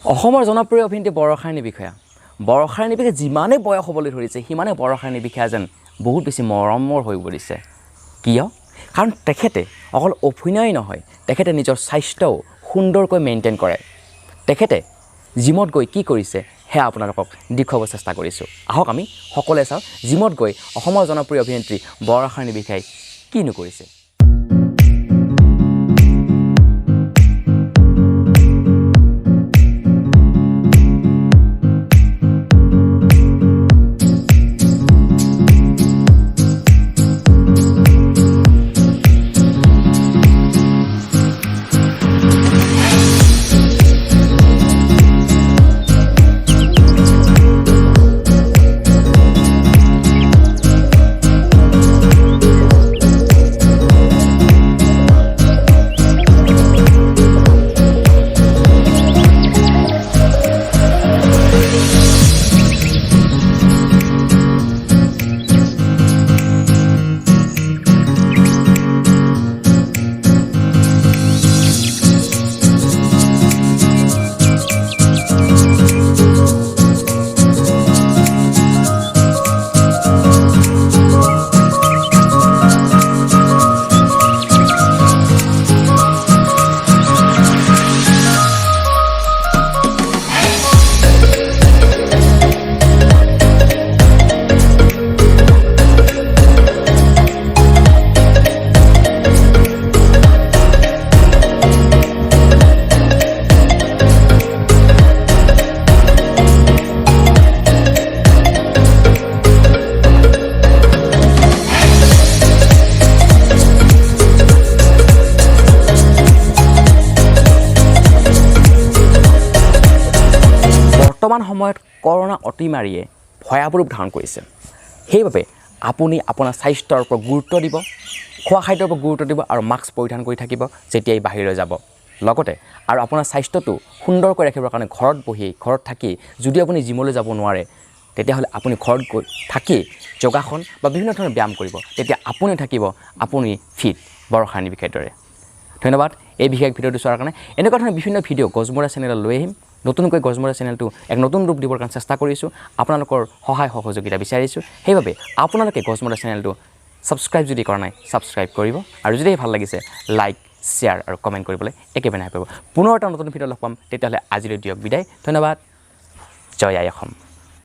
অসমৰ জনপ্ৰিয় অভিনেত্ৰী বৰষাৰাণী বিষয়া বিষয়ে যিমানে বয়স হ'বলৈ ধৰিছে সিমানে বৰষাৰাণী বিষয়া যেন বহুত বেছি মৰমৰ হৈ পৰিছে কিয় কাৰণ তেখেতে অকল অভিনয় নহয় তেখেতে নিজৰ স্বাস্থ্যও সুন্দৰকৈ মেইনটেইন কৰে তেখেতে জিমত গৈ কি কৰিছে হে আপোনালোকক দেখুৱাব চেষ্টা কৰিছোঁ আহক আমি সকলোৱে চাওঁ জিমত গৈ অসমৰ জনপ্ৰিয় অভিনেত্ৰী বৰষাৰাণী বিষয়াই কিনো কৰিছে বৰ্তমান সময়ত কৰোনা অতিমাৰীয়ে ভয়াৱহ ৰূপ ধাৰণ কৰিছে সেইবাবে আপুনি আপোনাৰ স্বাস্থ্যৰ ওপৰত গুৰুত্ব দিব খোৱা খাদ্যৰ ওপৰত গুৰুত্ব দিব আৰু মাস্ক পৰিধান কৰি থাকিব যেতিয়াই বাহিৰলৈ যাব লগতে আৰু আপোনাৰ স্বাস্থ্যটো সুন্দৰকৈ ৰাখিবৰ কাৰণে ঘৰত থাকি যদি আপুনি জিমলৈ যাব নোৱাৰে তেতিয়াহ'লে আপুনি ঘৰত গৈ থাকি যোগাসন বা বিভিন্ন ধৰণৰ ব্যায়াম কৰিব তেতিয়া আপুনি থাকিব আপুনি ফিট বৰষাৰাণী বিষয়াৰ দৰে ধন্যবাদ এই বিশেষ ভিডিঅ'টো চোৱাৰ কাৰণে এনেকুৱা ধৰণৰ বিভিন্ন ভিডিঅ' গজমৰা চেনেলত লৈ আহিম নতুনকৈ গজমৰা চেনেলটো এক নতুন ৰূপ দিবৰ কাৰণে চেষ্টা কৰিছোঁ আপোনালোকৰ সহায় সহযোগিতা বিচাৰিছোঁ সেইবাবে আপোনালোকে গজমৰা চেনেলটো ছাবস্ক্ৰাইব যদি কৰা নাই ছাবস্ক্ৰাইব কৰিব আৰু যদি ভাল লাগিছে লাইক শ্বেয়াৰ আৰু কমেণ্ট কৰিবলৈ একেবাৰে নাপাব পুনৰ এটা নতুন ভিডিঅ' লগ পাম তেতিয়াহ'লে আজিলৈ দিয়ক বিদায় ধন্যবাদ জয় আই অসম